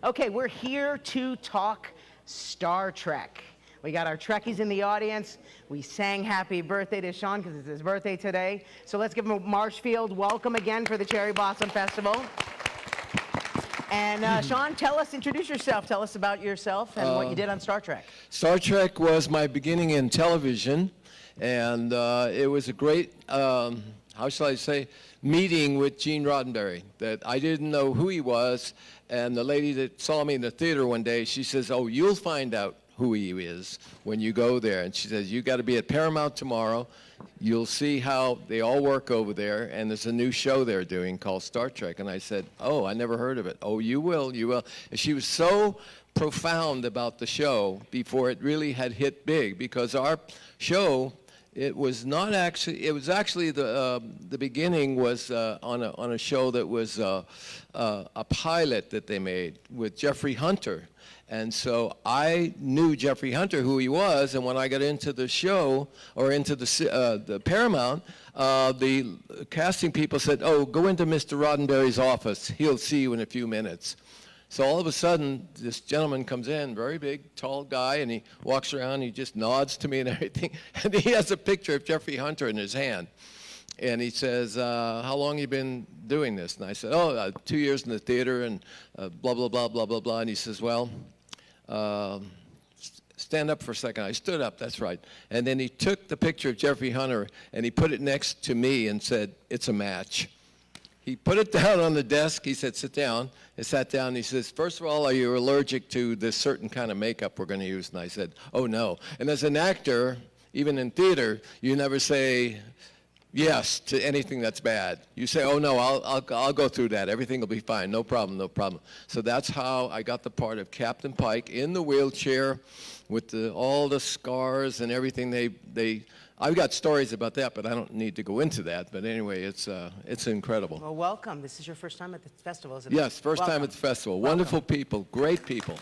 Okay, we're here to talk Star Trek. We got our Trekkies in the audience. We sang happy birthday to Sean because it's his birthday today. So let's give him a Marshfield welcome again for the Cherry Blossom Festival. And Sean, introduce yourself. Tell us about yourself and what you did on Star Trek. Star Trek was my beginning in television, and it was a great, how shall I say, meeting with Gene Roddenberry that I didn't know who he was. And the lady that saw me in the theater one day, she says, "Oh, you'll find out who he is when you go there." And she says, "You got to be at Paramount tomorrow. You'll see how they all work over there, and there's a new show they're doing called Star Trek." And I said, "Oh, I never heard of it." "Oh, you will, you will." And she was so profound about the show before it really had hit big, because our show, it was actually the beginning was on a show that was a pilot that they made with Jeffrey Hunter. And so I knew Jeffrey Hunter, who he was, and when I got into the show, or into the Paramount, the casting people said, "Oh, go into Mr. Roddenberry's office. He'll see you in a few minutes." So all of a sudden, this gentleman comes in, very big, tall guy, and he walks around, he just nods to me and everything, and he has a picture of Jeffrey Hunter in his hand. And he says, "How long have you been doing this?" And I said, "Oh, 2 years in the theater," and blah, blah, blah, blah, blah, blah. And he says, "Well, stand up for a second." I stood up, that's right. And then he took the picture of Jeffrey Hunter, and he put it next to me and said, "It's a match." He put it down on the desk. He said, "Sit down." I sat down. He says, "First of all, are you allergic to this certain kind of makeup we're going to use?" And I said, "Oh, no." And as an actor, even in theater, you never say yes to anything that's bad. You say, "Oh, no, I'll go through that. Everything will be fine. No problem, no problem." So that's how I got the part of Captain Pike in the wheelchair with all the scars and everything. I've got stories about that, but I don't need to go into that. But anyway, it's incredible. Well, welcome. This is your first time at the festival, isn't it? Yes, first time at the festival. Wonderful people, great people.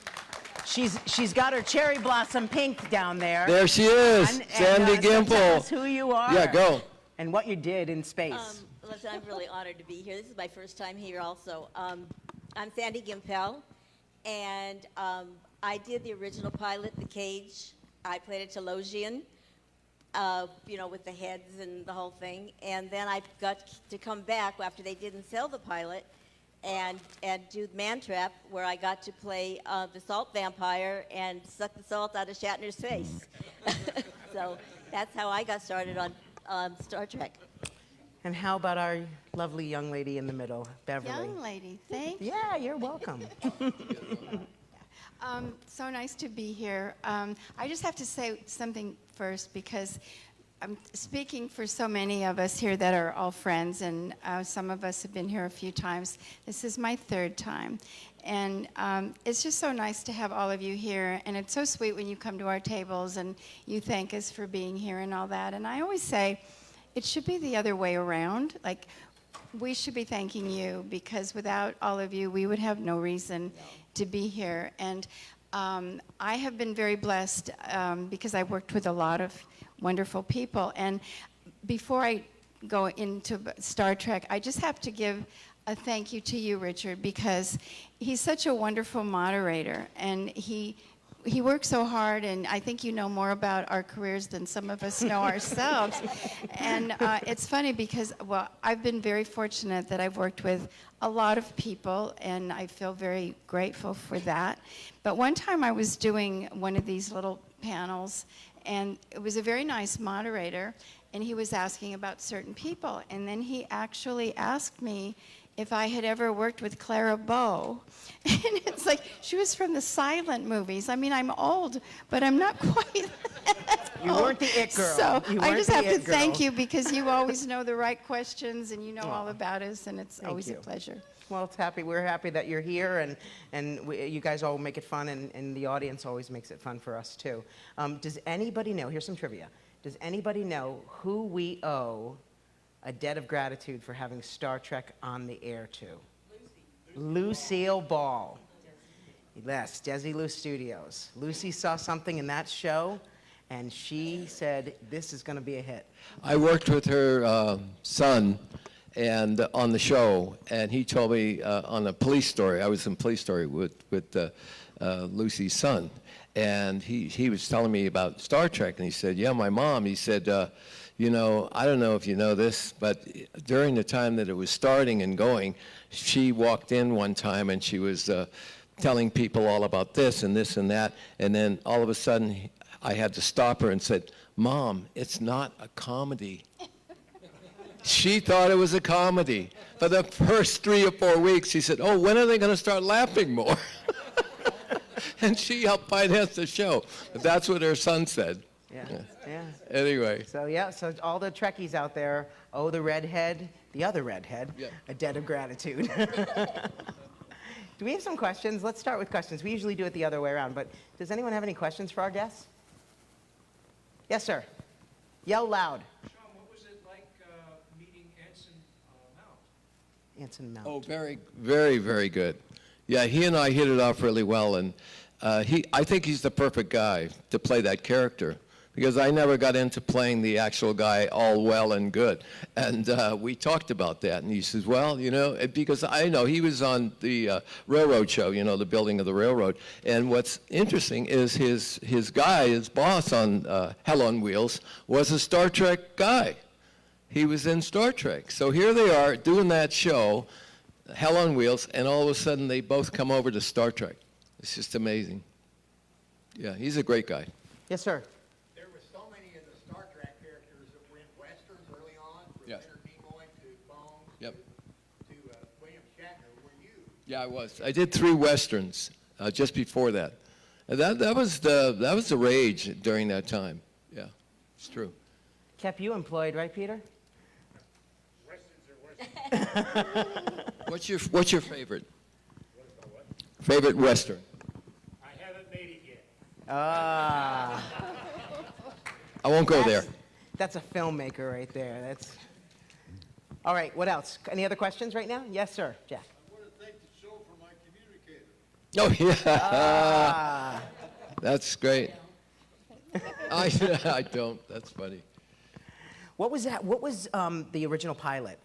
She's got her cherry blossom pink down there. There she is, Sandy Gimple. So tell us who you are. Yeah, go. And what you did in space. Listen, I'm really honored to be here. This is my first time here also. I'm Sandy Gimple, and I did the original pilot, The Cage. I played a Telosian. With the heads and the whole thing. And then I got to come back after they didn't sell the pilot and do Mantrap, where I got to play the salt vampire and suck the salt out of Shatner's face. So that's how I got started on Star Trek. And how about our lovely young lady in the middle, Beverly? Young lady, thank you. Yeah, you're welcome. So nice to be here. I just have to say something first, because I'm speaking for so many of us here that are all friends, and some of us have been here a few times. This is my third time. And it's just so nice to have all of you here, and it's so sweet when you come to our tables and you thank us for being here and all that. And I always say it should be the other way around. Like, we should be thanking you, because without all of you, we would have no reason to be here. And I have been very blessed because I worked with a lot of wonderful people. And before I go into Star Trek, I just have to give a thank you to you, Richard, because he's such a wonderful moderator, and he works so hard, and I think you know more about our careers than some of us know ourselves. And it's funny because, well, I've been very fortunate that I've worked with a lot of people, and I feel very grateful for that. But one time I was doing one of these little panels, and it was a very nice moderator, and he was asking about certain people. And then he actually asked me if I had ever worked with Clara Bow. And it's like, she was from the silent movies. I mean, I'm old, but I'm not quite that You old. weren't the it girl. So You I weren't just the have to it girl. thank you, because you always know the right questions, and you know all about us, and it's always you. a pleasure. Well, we're happy that you're here, and you guys all make it fun, and the audience always makes it fun for us, too. Does anybody know, here's some trivia, does anybody know who we owe a debt of gratitude for having Star Trek on the air to? Lucille Ball. Yes, Desilu Studios. Lucy saw something in that show, and she said, "This is going to be a hit." I worked with her son, and on the show, and he told me on a police story. I was in Police Story with Lucy's son, and he was telling me about Star Trek, and he said, yeah, my mom, he said, you know, I don't know if you know this, but during the time that it was starting and going, she walked in one time and she was telling people all about this and this and that, and then all of a sudden I had to stop her and said, Mom, it's not a comedy. She thought it was a comedy. For the first 3 or 4 weeks, she said, oh, when are they going to start laughing more? And she helped finance the show. But that's what her son said. Yeah, yeah. Anyway. So yeah, so all the Trekkies out there owe the redhead, the other redhead, Yeah. a debt of gratitude. Do we have some questions? Let's start with questions. We usually do it the other way around, but does anyone have any questions for our guests? Yes, sir. Yell loud. Sean, what was it like meeting Anson Mount? Anson Mount. Oh, very, very, very good. Yeah, he and I hit it off really well, and I think he's the perfect guy to play that character, because I never got into playing the actual guy all well and good. And we talked about that, and he says, well, you know, because I know he was on the railroad show, you know, the building of the railroad, and what's interesting is his guy, his boss on Hell on Wheels, was a Star Trek guy. He was in Star Trek. So here they are doing that show, Hell on Wheels, and all of a sudden they both come over to Star Trek. It's just amazing. Yeah, he's a great guy. Yes, sir. There were so many of the Star Trek characters that were in westerns early on, from Yes. Leonard Nimoy to Bones Yep. to William Shatner. Were you? Yeah, I was. I did 3 westerns just before that. And that was the rage during that time. Yeah, it's true. Kept you employed, right, Peter? Westerns are westerns. What's your favorite? Favorite western? I haven't made it yet. Ah. I won't go there. That's a filmmaker right there. That's. All right, what else? Any other questions right now? Yes, sir. Jack. I want to thank the show for my communicator. Oh, yeah. Ah. That's great. I don't. That's funny. What was that? What was the original pilot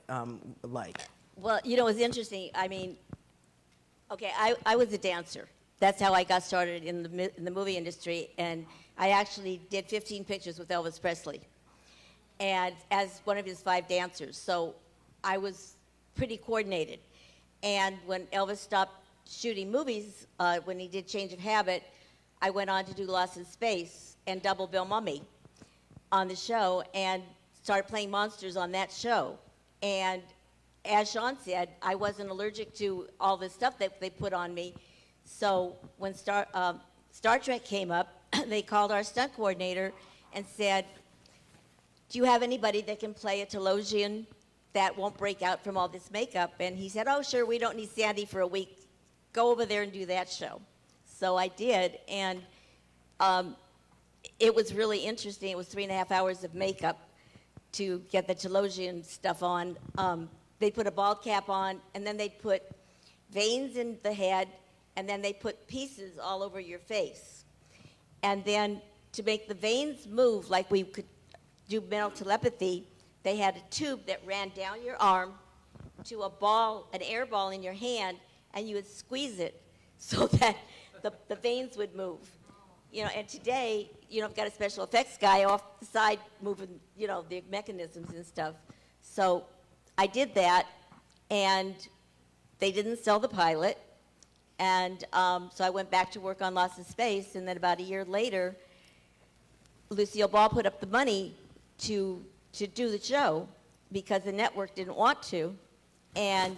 like? Well, you know, it was interesting. I mean, okay, I was a dancer. That's how I got started in the movie industry, and I actually did 15 pictures with Elvis Presley, and as one of his 5 dancers. So I was pretty coordinated. And when Elvis stopped shooting movies, when he did Change of Habit, I went on to do Lost in Space and Double Bill Mummy on the show, and started playing monsters on that show. And as Sean said, I wasn't allergic to all the stuff that they put on me. So when Star Trek came up, they called our stunt coordinator and said, do you have anybody that can play a Telosian that won't break out from all this makeup? And he said, oh, sure, we don't need Sandy for a week. Go over there and do that show. So I did, and it was really interesting. It was 3.5 hours of makeup to get the Telosian stuff on. They put a bald cap on, and then they'd put veins in the head, and then they put pieces all over your face. And then to make the veins move like we could do mental telepathy, they had a tube that ran down your arm to a ball, an air ball in your hand, and you would squeeze it so that the veins would move. You know, and today, you know, I've got a special effects guy off the side moving, you know, the mechanisms and stuff. So I did that, and they didn't sell the pilot. And so I went back to work on Lost in Space, and then about a year later, Lucille Ball put up the money to do the show because the network didn't want to. And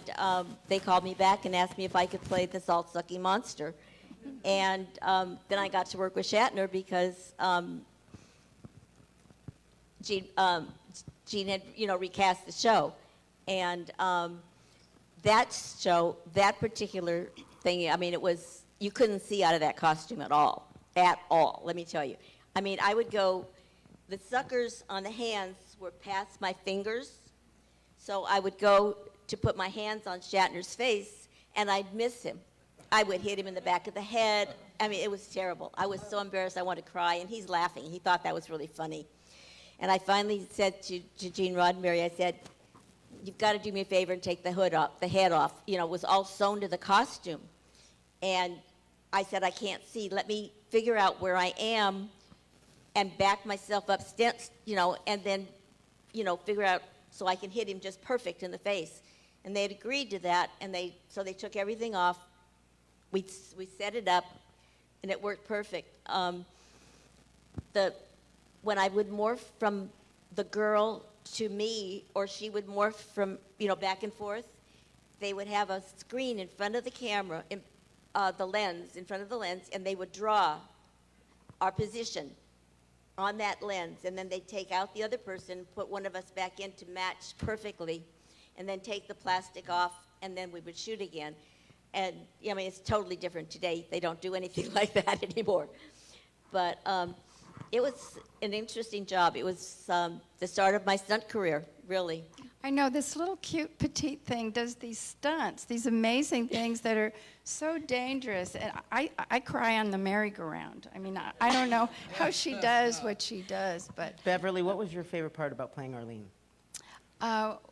they called me back and asked me if I could play the salt-sucking monster. And then I got to work with Shatner because Gene had, you know, recast the show. And that show, that particular thing, I mean, it was, you couldn't see out of that costume at all, let me tell you. I mean, I would go, the suckers on the hands were past my fingers, so I would go to put my hands on Shatner's face, and I'd miss him. I would hit him in the back of the head. I mean, it was terrible. I was so embarrassed I wanted to cry, and he's laughing. He thought that was really funny. And I finally said to Gene Roddenberry, I said, you've got to do me a favor and take the hood off, the head off. You know, it was all sewn to the costume. And I said, I can't see. Let me figure out where I am and back myself up, you know, and then, you know, figure out so I can hit him just perfect in the face. And they had agreed to that, and so they took everything off. We set it up, and it worked perfect. When I would morph from the girl to me, or she would morph from, you know, back and forth, they would have a screen in front of the camera, in front of the lens, and they would draw our position on that lens, and then they'd take out the other person, put one of us back in to match perfectly, and then take the plastic off, and then we would shoot again. And, I mean, it's totally different today. They don't do anything like that anymore. But it was an interesting job. It was the start of my stunt career, really. I know this little cute petite thing does these stunts, these amazing things that are so dangerous. And I cry on the merry-go-round. I mean, I don't know how she does what she does, but... Beverly, what was your favorite part about playing Arlene?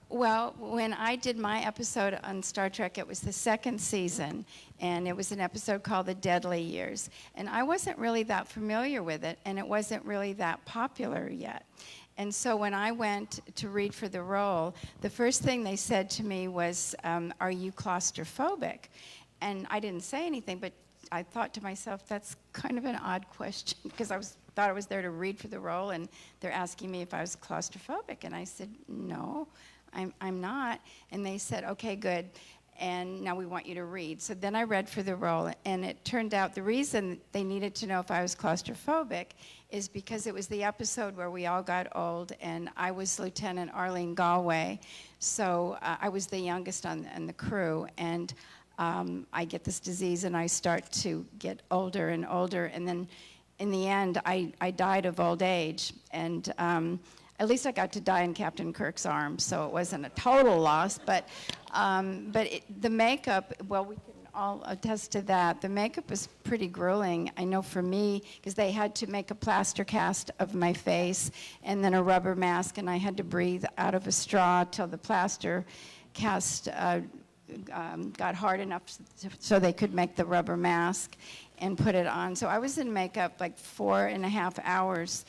Well, when I did my episode on Star Trek, it was the second season, and it was an episode called The Deadly Years. And I wasn't really that familiar with it, and it wasn't really that popular yet. And so when I went to read for the role, the first thing they said to me was, are you claustrophobic? And I didn't say anything, but I thought to myself, that's kind of an odd question, because thought I was there to read for the role, and they're asking me if I was claustrophobic. And I said, no, I'm not. And they said, okay, good. And now we want you to read. So then I read for the role, and it turned out the reason they needed to know if I was claustrophobic is because it was the episode where we all got old, and I was Lieutenant Arlene Galway. So I was the youngest on the crew, and I get this disease, and I start to get older and older, and then in the end, I died of old age, and at least I got to die in Captain Kirk's arms, so it wasn't a total loss. But the makeup, well, we can all attest to that. The makeup was pretty grueling. I know for me, because they had to make a plaster cast of my face and then a rubber mask, and I had to breathe out of a straw till the plaster cast got hard enough so they could make the rubber mask and put it on. So I was in makeup like 4.5 hours,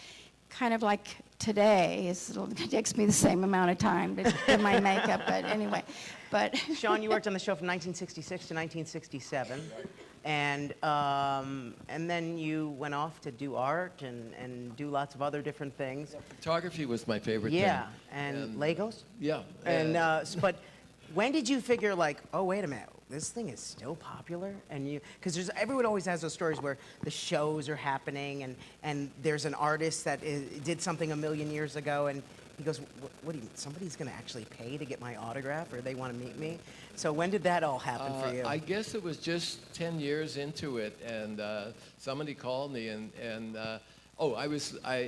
kind of like today. It takes me the same amount of time to do my makeup, but anyway. But Sean, you worked on the show from 1966 to 1967, and then you went off to do art and do lots of other different things. Photography was my favorite Yeah, thing. and Legos? Yeah. And but when did you figure, like, oh, wait a minute, this thing is still popular? And because everyone always has those stories where the shows are happening and there's an artist that did something a million years ago, and he goes, what do you mean, somebody's going to actually pay to get my autograph, or they want to meet me? So when did that all happen for you? I guess it was just 10 years into it, and somebody called me, and I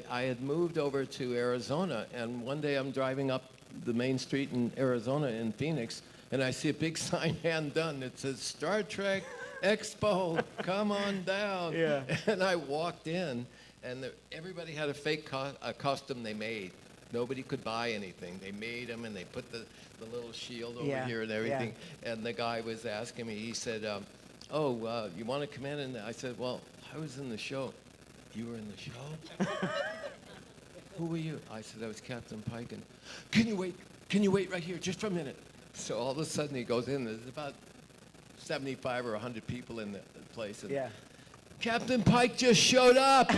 had moved over to Arizona, and one day I'm driving up the main street in Arizona in Phoenix, and I see a big sign, hand done. It says, Star Trek Expo, come on down. Yeah. And I walked in, and everybody had a fake costume they made. Nobody could buy anything. They made them, and they put the little shield over here and everything. Yeah. And the guy was asking me, he said, you want to come in? And I said, well, I was in the show. You were in the show? Who were you? I said, I was Captain Pike. And can you wait right here just for a minute? So all of a sudden he goes in. There's about 75 or 100 people in the place. And Yeah. Captain Pike just showed up.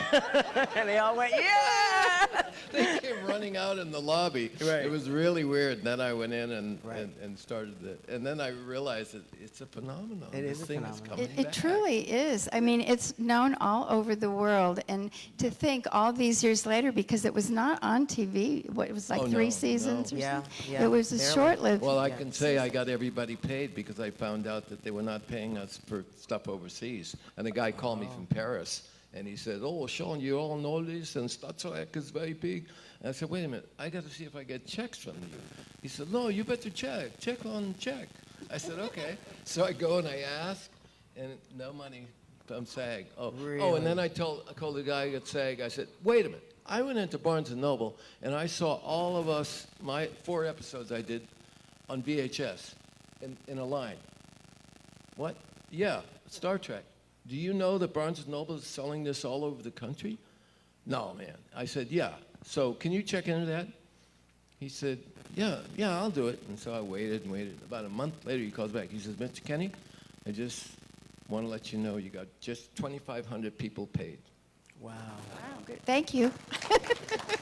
And they all went, yeah! They came running out in the lobby. Right. It was really weird. And then I went in and started it. And then I realized that it's a phenomenon. It is This a thing is phenomenon. coming It back. truly is. I mean, it's known all over the world. And to think all these years later, because it was not on TV, it was like Oh, 3 no, seasons no. or Yeah, something? yeah, It was a barely. short-lived. Well, I can say I got everybody paid because I found out that they were not paying us for stuff overseas. And the guy called me from Paris, and he said, oh, Sean, you all know this, and Star Trek is very big. And I said, wait a minute, I got to see if I get checks from you. He said, no, you better check on check. I said, okay. So I go and I ask, and no money from SAG. Oh, and then I called the guy at SAG. I said, wait a minute. I went into Barnes & Noble, and I saw all of us, my 4 episodes I did, on VHS in a line. What? Yeah, Star Trek. Do you know that Barnes & Noble is selling this all over the country? No, man. I said, yeah. So can you check into that? He said, yeah, I'll do it. And so I waited and waited. About a month later, he calls back. He says, Mr. Kenny, I just want to let you know you got just 2,500 people paid. Wow. Wow, good. Thank you.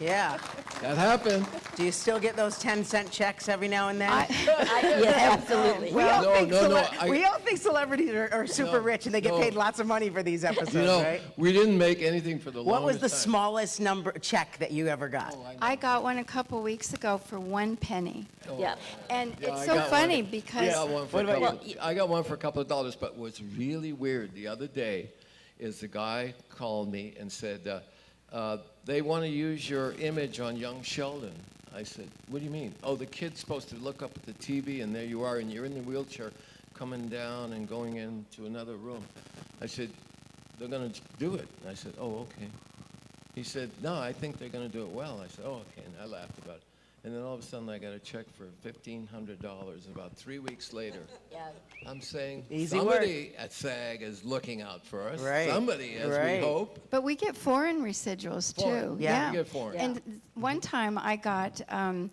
Yeah. That happened. Do you still get those 10-cent checks every now and then? Yes, absolutely. We all No, think no, no, we all think celebrities are super No, rich and they get no. paid lots of money for these episodes, You know, right? we didn't make anything for the What was longest the time. smallest check that you ever got? Oh, I know. I got one a couple weeks ago for 1 penny. Yeah. And Yeah, it's I so got funny one. because I got one for a couple of dollars, but what's really weird the other day is the guy called me and said, they want to use your image on young Sheldon. I said, what do you mean? Oh, the kid's supposed to look up at the TV, and there you are, and you're in the wheelchair coming down and going into another room. I said, they're going to do it. And I said, oh, okay. He said, no, I think they're going to do it well. I said, oh, okay. And I laughed about it. And then all of a sudden, I got a check for $1,500 about 3 weeks later. Yeah. I'm saying Easy somebody at SAG is looking out for us. Right. Somebody, as Right. we hope. But we get foreign residuals too. Foreign. Yeah. We get foreign. And one time I got a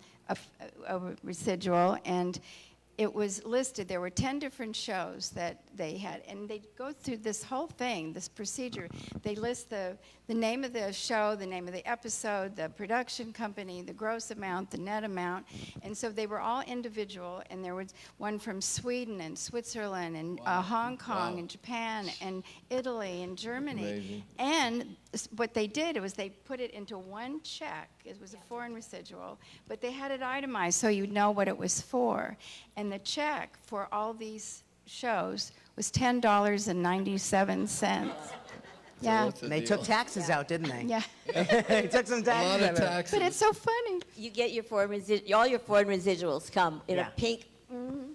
residual, and it was listed. There were 10 different shows that they had, and they go through this whole thing, this procedure. They list the name of the show, the name of the episode, the production company, the gross amount, the net amount, and so they were all individual. And there was one from Sweden and Switzerland and Hong Kong Wow. and Japan and Italy and Germany. Amazing. And what they did was they put it into one check. It was a foreign residual, but they had it itemized so you'd know what it was for. And the check for all these shows was $10.97. Yeah, what's the They deal? took taxes out, didn't they? yeah. They took some A lot taxes of out. taxes. But it's so funny. You get your all your foreign residuals come in Yeah. a pink,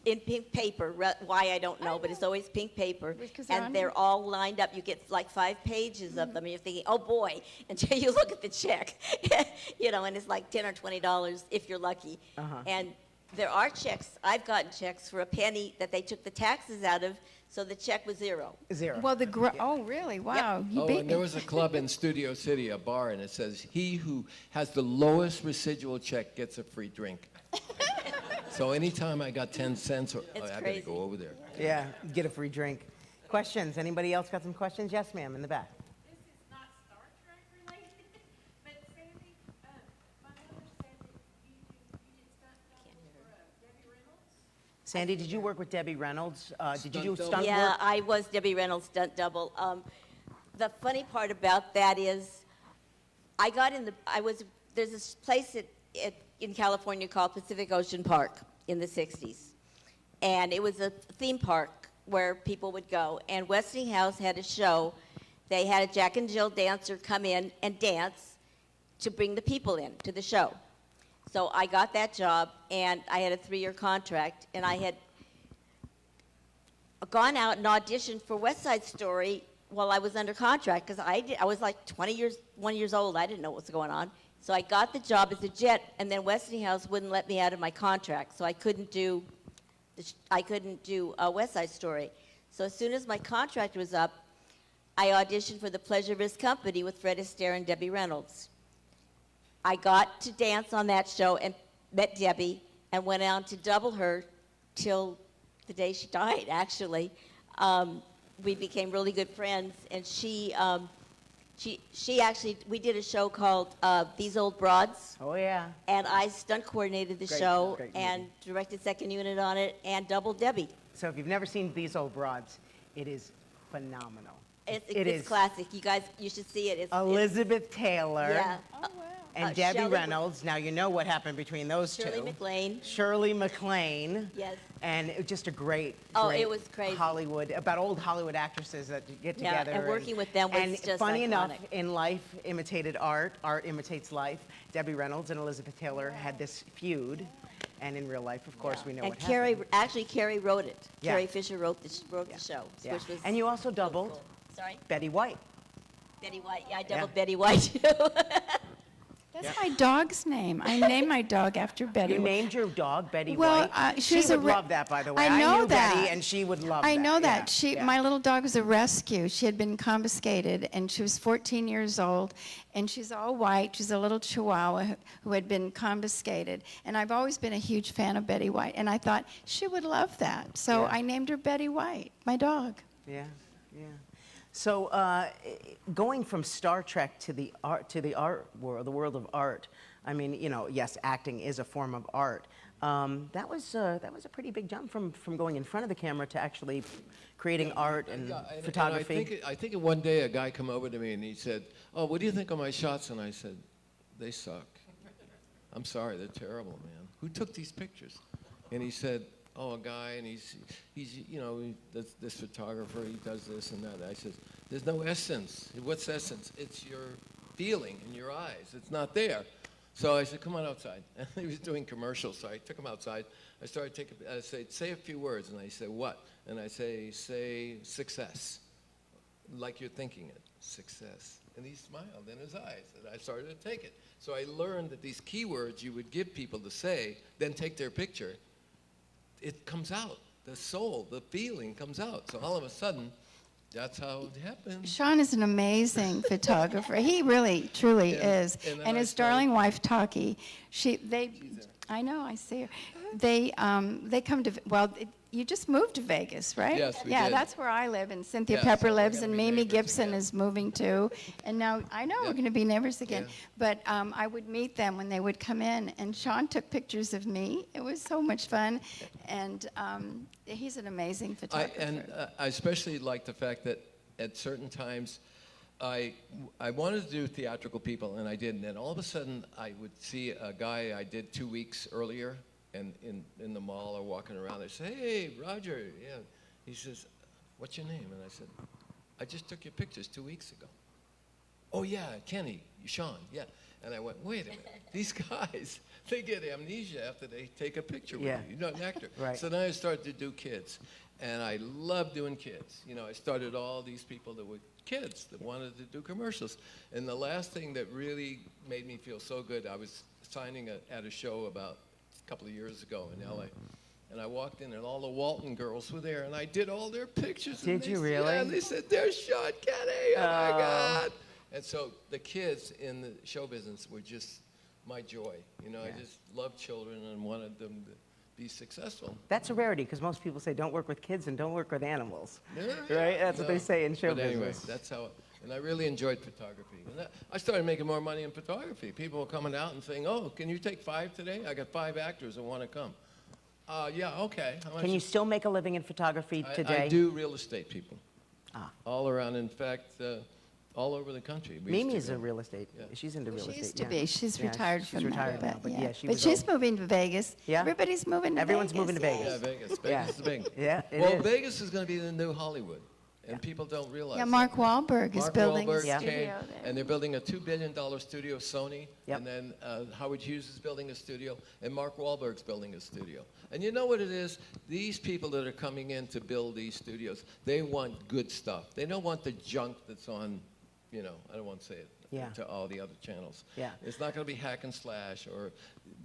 in pink paper. Why, I don't know, but it's always pink paper. Because they're on- And they're all lined up. You get like 5 pages of them, and you're thinking, oh boy, until you look at the check. And it's like $10 or $20 if you're lucky. And there are checks, I've gotten checks for a penny that they took the taxes out of, so the check was zero. Zero. Well, oh, really? Wow. You Oh, beat and me. there was a club in Studio City, a bar, and it says, he who has the lowest residual check gets a free drink. So anytime I got 10 cents, I It's got to crazy. go over there. Yeah, get a free drink. Questions? Anybody else got some questions? Yes, ma'am, in the back. This is not Star Trek related, but Sandy, my mother said that you did stunt doubles for Debbie Reynolds. Sandy, did you work with Debbie Reynolds? Did you do Stunt stunt Yeah, work? I was Debbie Reynolds' stunt double. The funny part about that is, there's this place in California called Pacific Ocean Park in the 60s. And it was a theme park where people would go. And Westinghouse had a show. They had a Jack and Jill dancer come in and dance to bring the people in to the show. So I got that job, and I had a 3-year contract, and I had gone out and auditioned for West Side Story while I was under contract, because I was like 21 years old. I didn't know what was going on. So I got the job as a jet, and then Westinghouse wouldn't let me out of my contract, so I couldn't do West Side Story. So as soon as my contract was up, I auditioned for the Pleasure Risk Company with Fred Astaire and Debbie Reynolds. I got to dance on that show and met Debbie and went on to double her till the day she died, actually. We became really good friends, and she actually, we did a show called These Old Broads, Oh, yeah. and I stunt coordinated the Great- show great movie. and directed second unit on it and doubled Debbie. So if you've never seen These Old Broads, it is phenomenal. It's It is. classic. You guys, you should see it. It's Elizabeth Taylor yeah. Oh, wow. and Debbie Shelley- Reynolds. Now you know what happened between those Shirley two. MacLaine. Shirley MacLaine. Yes. And it was just a great, Oh, great it was crazy. About old Hollywood actresses that get Yeah, together. and working with them was and just funny enough, iconic. in life imitated art, art imitates life. Debbie Reynolds and Elizabeth Taylor had this feud, and in real life, of course, we know And what happened. Carrie wrote it. Yeah. Carrie Fisher wrote the Yeah. show, Yeah. which was And you also so doubled cool. Sorry, Betty White. Betty White. Yeah, I doubled Yeah. Betty White too. That's my dog's name. I named my dog after Betty. You named your dog Betty Well, White? she She was a would re- love that, by the way. I know knew that. Betty, and she would love that. I know that. Yeah, yeah. My little dog was a rescue. She had been confiscated, and she was 14 years old, and she's all white. She's a little Chihuahua who had been confiscated, and I've always been a huge fan of Betty White, and I thought she would love that, so Yeah. I named her Betty White, my dog. Yeah, yeah. So going from Star Trek to the art world, the world of art. I mean, you know, yes, acting is a form of art. That was a pretty big jump from going in front of the camera to actually creating art and photography. I think one day a guy come over to me and he said, "Oh, what do you think of my shots?" And I said, "They suck. I'm sorry, they're terrible, man. Who took these pictures?" And he said, "Oh, a guy, and he's you know, this photographer, he does this and that." And I said, "There's no essence. What's essence? It's your feeling in your eyes. It's not there." So I said, "Come on outside." And he was doing commercials, so I took him outside. I started taking, I said, "Say a few words." And I said, "What?" And I say success, like you're thinking it, success. And he smiled in his eyes, and I started to take it. So I learned that these keywords you would give people to say, then take their picture, it comes out. The soul, the feeling comes out. So all of a sudden, that's how it happened. Sean is an amazing photographer. He really, truly is. and then And I his started- darling wife, Taki, I know, I see her. They come to, you just moved to Vegas, right? Yes, we Yeah, did. that's where I live, and Cynthia Yeah, Pepper so we're lives, gonna and be Mimi neighbors Gibson again. is moving too. And now, I know, Yeah. we're going to be neighbors again. Yeah. But I would meet them when they would come in, and Sean took pictures of me. It was so much fun. And he's an amazing photographer. I especially like the fact that at certain times, I wanted to do theatrical people, and I didn't. And all of a sudden, I would see a guy I did 2 weeks earlier, and in the mall or walking around. I say, "Hey, Roger," yeah. He says, "What's your name?" And I said, "I just took your pictures 2 weeks ago." "Oh yeah, Kenny, Sean, yeah." And I went, "Wait a minute, these guys, they get amnesia after they take a picture with Yeah. you. You're not an actor." Right. So then I started to do kids, and I love doing kids. You know, I started all these people that were kids that wanted to do commercials. And the last thing that really made me feel so good, I was signing at a show about a couple of years ago in LA. And I walked in, and all the Walton girls were there, and I did all their pictures. Did you really? Yeah, and they said, "There's Sean Kenny, oh my God." And so the kids in the show business were just my joy. You know, Yeah. I just loved children and wanted them to be successful. That's a rarity, because most people say don't work with kids and don't work with animals. Yeah, Right? That's what they no. say in show But anyway, business. that's how, and I really enjoyed photography. And I started making more money in photography. People were coming out and saying, "Oh, can you take 5 today? I got 5 actors that want to come." Yeah, okay. How much Can you still make a living in photography today? I do real estate people. Ah. All around. In fact, all over the country. We used to Mimi's go. a real estate. Yeah. She's into real She estate. used to yeah. be. She's Yeah, retired she's from retired that. now, but yeah, she but was she's all- moving to Vegas. Yeah? Everybody's moving to Everyone's Vegas. moving to Vegas. Yeah, Vegas. Vegas Yeah. is big. Yeah, it Well, is. Vegas is going to be the new Hollywood, and people don't realize. Yeah, that. Mark Wahlberg is Mark building a Wahlberg studio came, there. and they're building a $2 billion studio, Sony, Yep. and then Howard Hughes is building a studio, and Mark Wahlberg's building a studio. And you know what it is? These people that are coming in to build these studios, they want good stuff. They don't want the junk that's on, you know, I don't want to say it Yeah. to all the other channels. Yeah. It's not going to be hack and slash or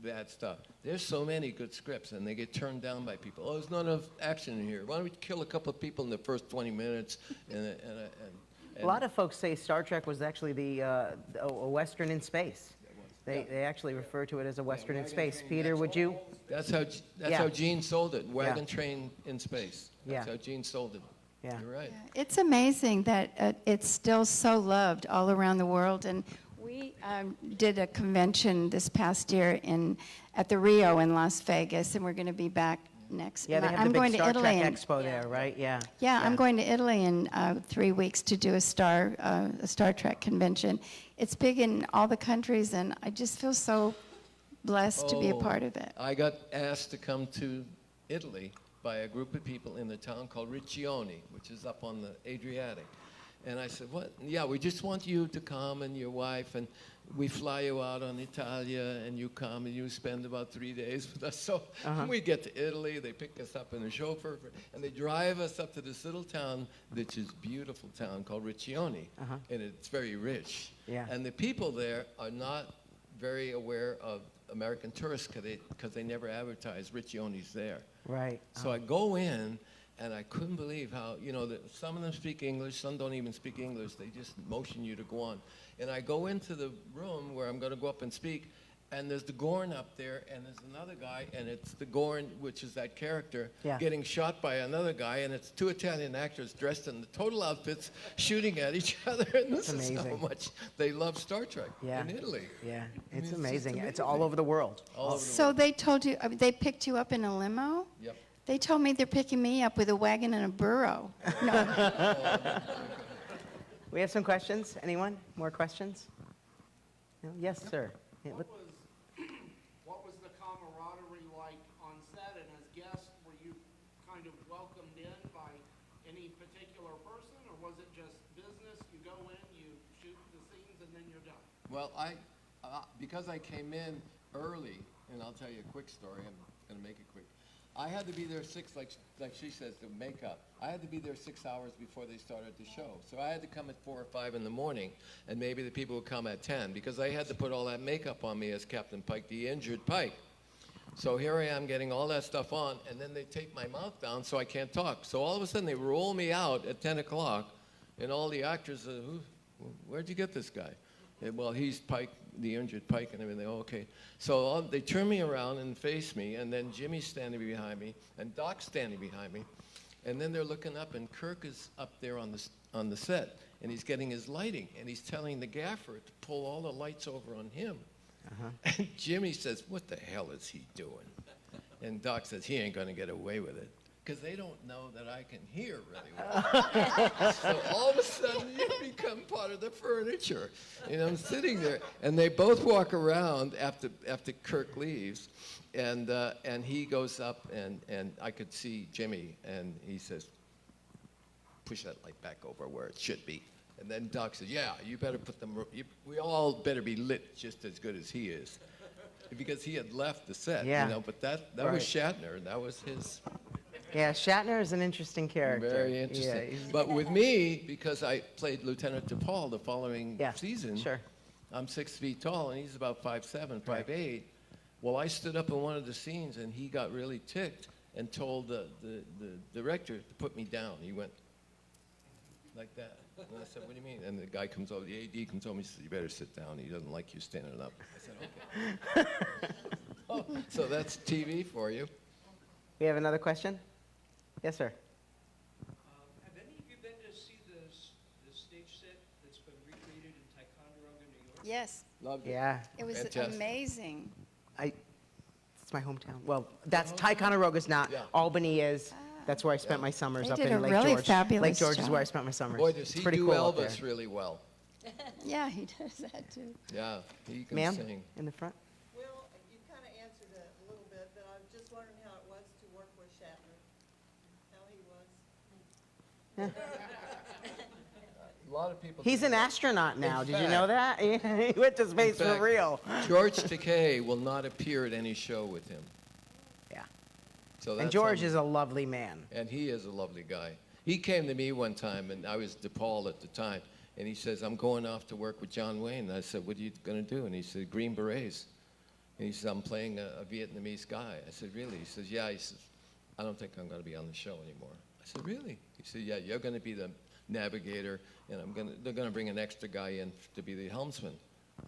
bad stuff. There's so many good scripts, and they get turned down by people. "Oh, there's not enough action in here. Why don't we kill a couple of people in the first 20 minutes?" A lot of folks say Star Trek was actually a Western in space. They actually refer to it as a Western in space. Peter, would you? That's how Yeah. how Gene sold it. Wagon Yeah. train in space. That's Yeah. how Gene sold it. Yeah. You're right. It's amazing that it's still so loved all around the world. And we did a convention this past year at the Rio in Las Vegas, and we're going to be back next Yeah, they month. have I'm the going big to Star Italy Trek in- Expo there, right? Yeah. Yeah, I'm going to Italy in 3 weeks to do a Star Trek convention. It's big in all the countries, and I just feel so blessed to be a Oh, part of it. I got asked to come to Italy by a group of people in the town called Riccione, which is up on the Adriatic. And I said, "What? Yeah, we just want you to come and your wife, and we fly you out on Italia, and you come and you spend about 3 days with us." So we get to Italy, they pick us up in a chauffeur, and they drive us up to this little town, which is a beautiful town called Riccione, and it's very rich. Yeah. And the people there are not very aware of American tourists because they never advertise Riccioni's there. Right. So I go in, and I couldn't believe how, some of them speak English, some don't even speak English. They just motion you to go on. And I go into the room where I'm going to go up and speak, and there's the Gorn up there, and there's another guy, and it's the Gorn, which is that character, Yeah. getting shot by another guy, and it's two Italian actors dressed in the total outfits shooting at each other. And this is how amazing. much they love Star Trek Yeah. in Italy. Yeah, mean, it's it's just amazing. It's amazing. all over the world. All over the So world. they told you, they picked you up in a limo? Yep. They told me they're picking me up with a wagon and a burro. No. We have some questions. Anyone? More questions? No? Yes, sir. Yeah, What was the camaraderie like on set, and as guests, were you kind of welcomed in by any particular person, or was it just business? You go in, you shoot the scenes, and then you're done? Well, because I came in early, and I'll tell you a quick story. I'm going to make it quick. I had to be there like she says, the makeup. I had to be there 6 hours before they started the show. So I had to come at 4 or 5 in the morning, and maybe the people would come at 10, because I had to put all that makeup on me as Captain Pike, the injured Pike. So here I am getting all that stuff on, and then they tape my mouth down so I can't talk. So all of a sudden they roll me out at 10 o'clock, and all the actors, where'd you get this guy? And, well, he's Pike, the injured Pike, and everything. Oh, okay. So they turn me around and face me, and then Jimmy's standing behind me, and Doc's standing behind me, and then they're looking up, and Kirk is up there on the set, and he's getting his lighting, and he's telling the gaffer to pull all the lights over on him. And Jimmy says, "What the hell is he doing?" And Doc says, "He ain't going to get away with it." Because they don't know that I can hear really well. So all of a sudden, you become part of the furniture. I'm sitting there, and they both walk around after Kirk leaves, and he goes up, and I could see Jimmy, and he says, "Push that light back over where it should be." And then Doc says, "Yeah, you better put them. We all better be lit just as good as he is," because he had left the set. Yeah. But that Right. was Shatner. That was his. Yeah, Shatner is an interesting character. Very interesting. Yeah, he's- But with me, because I played Lieutenant DePaul the following Yeah, season, sure. I'm 6 feet tall, and he's about 5'7", 5'8". Well, I stood up in one of the scenes, and he got really ticked and told the director to put me down. He went like that. And I said, "What do you mean?" And the guy comes over, the AD comes over, he says, "You better sit down. He doesn't like you standing up." I said, "Okay." Oh, so that's TV for you. We have another question? Yes, sir. Have any of you been to see the stage set that's been recreated in Ticonderoga, New York? Yes, Loved it. Yeah, it was Fantastic. amazing. it's my hometown. Well, that's Ticonderoga's not. Yeah. Albany is. That's where I spent my summers They up did in a Lake really George. fabulous Lake George is job. where I spent my summers. Boy, does It's he pretty do cool up Elvis there. really well. Yeah, he does that too. Yeah, he can Ma'am, sing. in the front. Well, you kind of answered it a little bit, but I was just wondering how it was to work with Shatner, how he was. A lot of people. He's do an that. astronaut now. In Did you know that? He went to space for fact, real. George Takei will not appear at any show with him. Yeah. So And that's George something. is a lovely man. And he is a lovely guy. He came to me one time, and I was DePaul at the time, and he says, "I'm going off to work with John Wayne." And I said, "What are you going to do?" And he said, "Green Berets." And he says, "I'm playing a Vietnamese guy." I said, "Really?" He says, "Yeah." He says, "I don't think I'm going to be on the show anymore." I said, "Really?" He said, "Yeah, you're going to be the navigator, and they're going to bring an extra guy in to be the helmsman."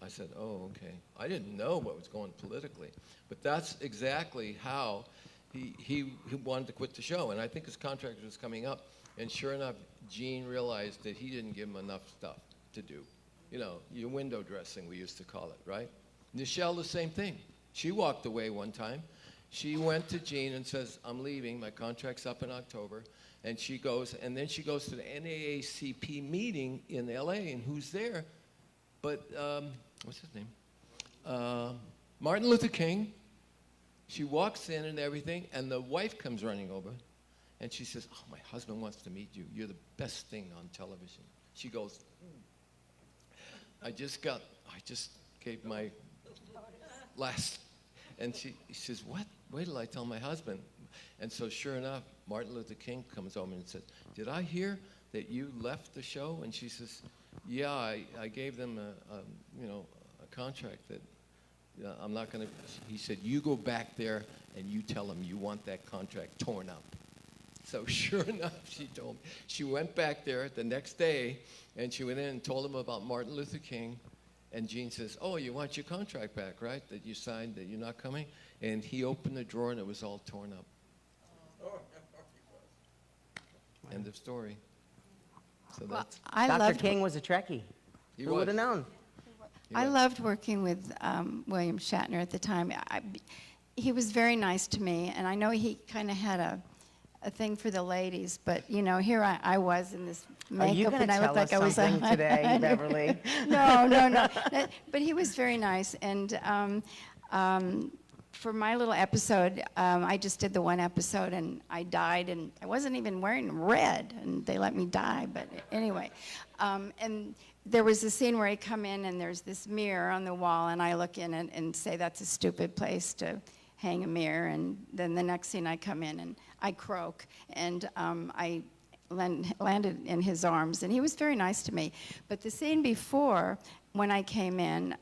I said, "Oh, okay." I didn't know what was going politically, but that's exactly how he wanted to quit the show, and I think his contract was coming up, and sure enough, Gene realized that he didn't give him enough stuff to do. Your window dressing, we used to call it, right? Nichelle, the same thing. She walked away one time. She went to Gene and says, "I'm leaving. My contract's up in October." And she goes, and then she goes to the NAACP meeting in LA, and who's there? But, what's his name? Martin Luther King. She walks in and everything, and the wife comes running over, and she says, "Oh, my husband wants to meet you. You're the best thing on television." She goes, I just gave my last, and she says, "What? Wait till I tell my husband." And so sure enough, Martin Luther King comes over and says, "Did I hear that you left the show?" And she says, "Yeah, I gave them a contract that I'm not going to, he said, you go back there and you tell them you want that contract torn up. So sure enough, she told me. She went back there the next day, and she went in and told him about Martin Luther King. And Gene says, oh, you want your contract back, right, that you signed, that you're not coming? And he opened the drawer, and it was all torn up. End of story. So Well, that's, I Dr. loved, King was a Trekkie. he Who would have was. known? I loved working with William Shatner at the time. He was very nice to me, and I know he kind of had a thing for the ladies, but you know, here I was in this Are you makeup, going and to I tell looked us like I was something today, Beverly? No. But he was very nice, and for my little episode, I just did the one episode, and I died, and I wasn't even wearing red, and they let me die. But anyway, and there was a scene where I come in, and there's this mirror on the wall, and I look in it and say that's a stupid place to hang a mirror, and then the next scene I come in and I croak, and I landed in his arms, and he was very nice to me. But the scene before, when I came in,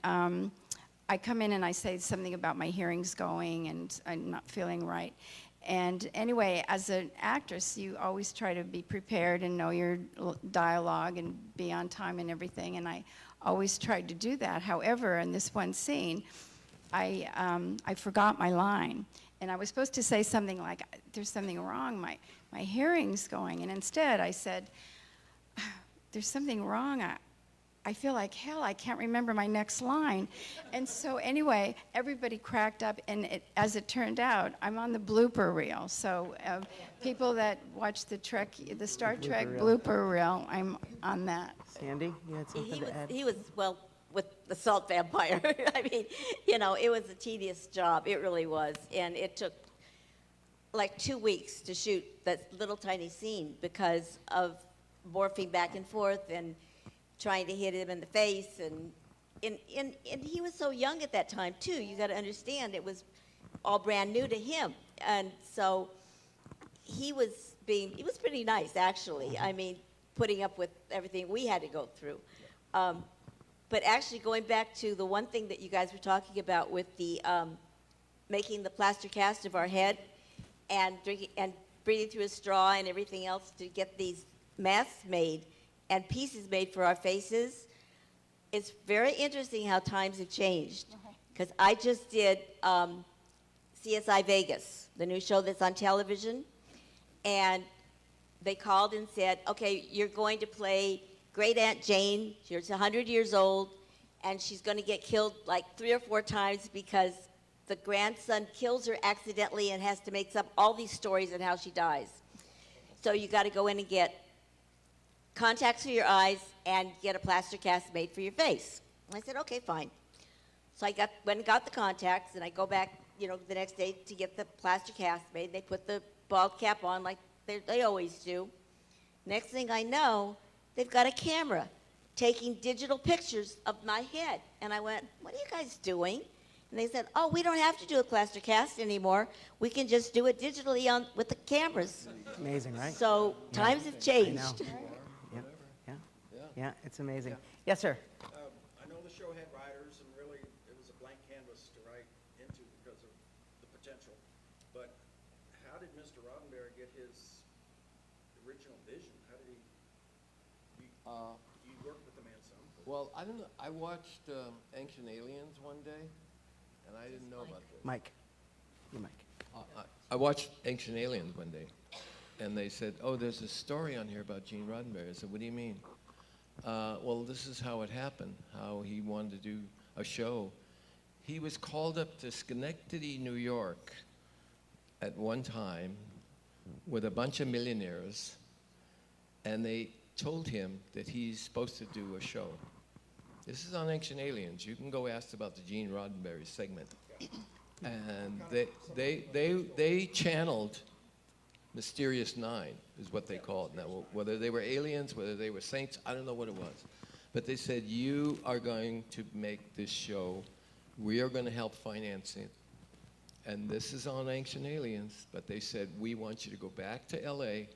I come in and I say something about my hearing's going and I'm not feeling right. And anyway, as an actress, you always try to be prepared and know your dialogue and be on time and everything, and I always tried to do that. However, in this one scene, I forgot my line, and I was supposed to say something like, there's something wrong, my hearing's going, and instead I said, there's something wrong, I feel like hell, I can't remember my next line. And so anyway, everybody cracked up, and as it turned out, I'm on the blooper reel. So people that watch the Star Trek blooper reel, I'm on that. Sandy, you had something to add? He was, well, with the salt vampire. I mean, you know, it was a tedious job. It really was. And it took like 2 weeks to shoot that little tiny scene because of morphing back and forth and trying to hit him in the face. And he was so young at that time, too. You got to understand, it was all brand new to him. And so he was pretty nice, actually. I mean, putting up with everything we had to go through. But actually, going back to the one thing that you guys were talking about with the making the plaster cast of our head and drinking and breathing through a straw and everything else to get these masks made and pieces made for our faces, it's very interesting how times have changed. Because I just did CSI Vegas, the new show that's on television, and they called and said, okay, you're going to play Great Aunt Jane. She's 100 years old, and she's going to get killed like 3 or 4 times because the grandson kills her accidentally and has to make up all these stories on how she dies. So you got to go in and get contacts for your eyes and get a plaster cast made for your face. And I said, okay, fine. So I went and got the contacts, and I go back, you know, the next day to get the plaster cast made. They put the bald cap on like they always do. Next thing I know, they've got a camera taking digital pictures of my head. And I went, what are you guys doing? And they said, oh, we don't have to do a plaster cast anymore. We can just do it digitally with the cameras. Amazing, right? So times have changed. Yeah, it's amazing. Yes, sir. I know the show had writers, and really it was a blank canvas to write into because of the potential. But how did Mr. Roddenberry get his original vision? How did you worked with the man some? well, I don't know. I watched Ancient Aliens one day, and I didn't know about this. Mike. You, Mike. I watched Ancient Aliens one day, and they said, oh, there's a story on here about Gene Roddenberry. I said, what do you mean? Well, this is how it happened, how he wanted to do a show. He was called up to Schenectady, New York at one time with a bunch of millionaires, and they told him that he's supposed to do a show. This is on Ancient Aliens. You can go ask about the Gene Roddenberry segment. And they channeled Mysterious Nine, is what they called. Now, whether they were aliens, whether they were saints, I don't know what it was. But they said, you are going to make this show. We are going to help finance it. And this is on Ancient Aliens. But they said, we want you to go back to L.A.,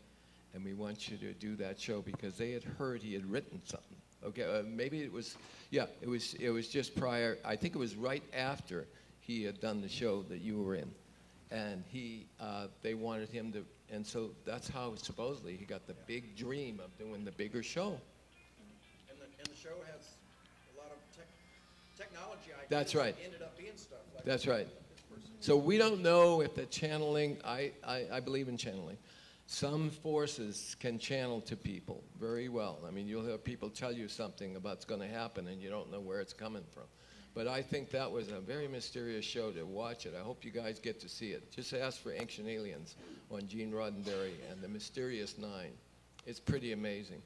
and we want you to do that show because they had heard he had written something. Okay, maybe it was, yeah, it was just prior, I think it was right after he had done the show that you were in. And they wanted him to, and so that's how supposedly he got the big dream of doing the bigger show. And the show has a lot of technology ideas. That's right. That ended up being stuff like That's that. right. So we don't know if the channeling, I believe in channeling. Some forces can channel to people very well. I mean, you'll have people tell you something about what's going to happen and you don't know where it's coming from. But I think that was a very mysterious show to watch it. I hope you guys get to see it. Just ask for Ancient Aliens on Gene Roddenberry and the Mysterious Nine. It's pretty amazing.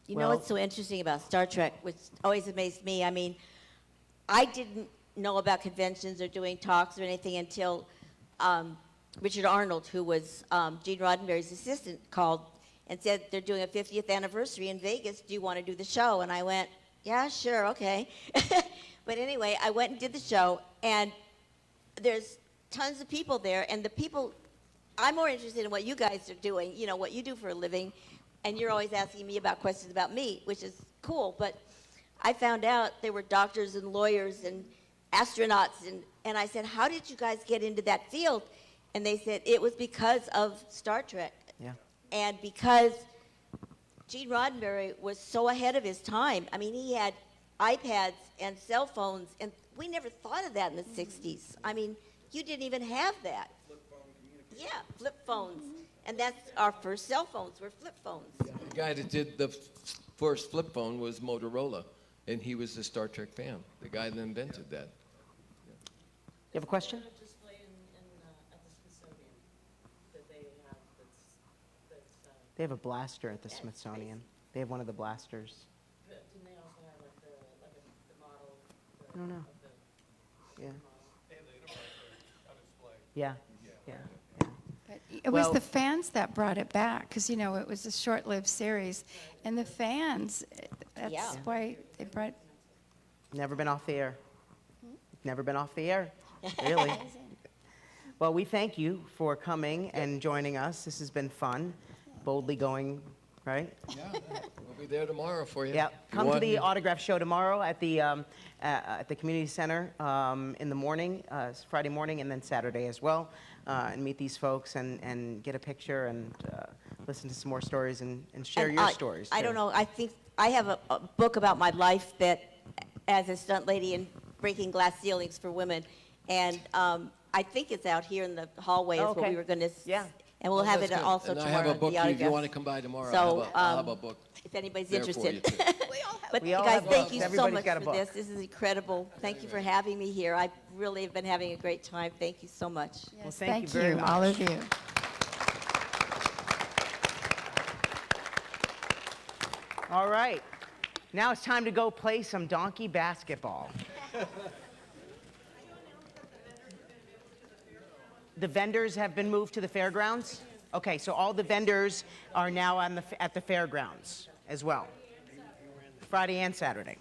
You know what's so interesting about Star Trek, which always amazed me? I mean, I didn't know about conventions or doing talks or anything until Richard Arnold, who was Gene Roddenberry's assistant, called and said they're doing a 50th anniversary in Vegas. Do you want to do the show? And I went, yeah, sure, okay. But anyway, I went and did the show, and there's tons of people there, and the people, I'm more interested in what you guys are doing, you know, what you do for a living, and you're always asking me about questions about me, which is cool, but I found out there were doctors and lawyers and astronauts, and I said, how did you guys get into that field? And they said, it was because of Star Trek. Yeah. And because Gene Roddenberry was so ahead of his time. I mean, he had iPads and cell phones, and we never thought of that in the 60s. I mean, you didn't even have that. Flip phone communication. Yeah, flip phones. And that's our first cell phones were flip phones. The guy that did the first flip phone was Motorola, and he was a Star Trek fan, the guy that invented that. You have a question? Display at the Smithsonian that they have that's They have a blaster at the Smithsonian. They have one of the blasters. but didn't they also have like the model? I don't know. Of the Yeah. model? Yeah. Yeah. But it was Well- the fans that brought it back, because, you know, it was a short-lived series. And the fans, that's Yeah. why they brought, Never been off the air. Never been off the air, really. Well, we thank you for coming and joining us. This has been fun. Boldly going, right? Yeah, we'll be there tomorrow for you. Yeah. If you Come to want- the autograph show tomorrow at the community center in the morning, Friday morning, and then Saturday as well, and meet these folks and get a picture and listen to some more stories and share And your stories. I too. don't know. I think I have a book about my life that, as a stunt lady in breaking glass ceilings for women, and I think it's out here in the hallway. Is Oh, what okay. we were going to. Yeah. And we'll Oh, have that's it good. also and tomorrow. I have a at book the if you autograph. want to come by tomorrow. So, I'll have a book. If anybody's there interested. for you, too. But We you all guys, have thank books. you so Everybody's much got a for book. this. This is incredible. Thank you for having me here. I really have been having a great time. Thank you so much. yes, thank you thank very you, all much. of you. All right. Now it's time to go play some donkey basketball. The vendors have been moved to the fairgrounds? Okay, so all the vendors are now at the fairgrounds as well. Friday and Saturday.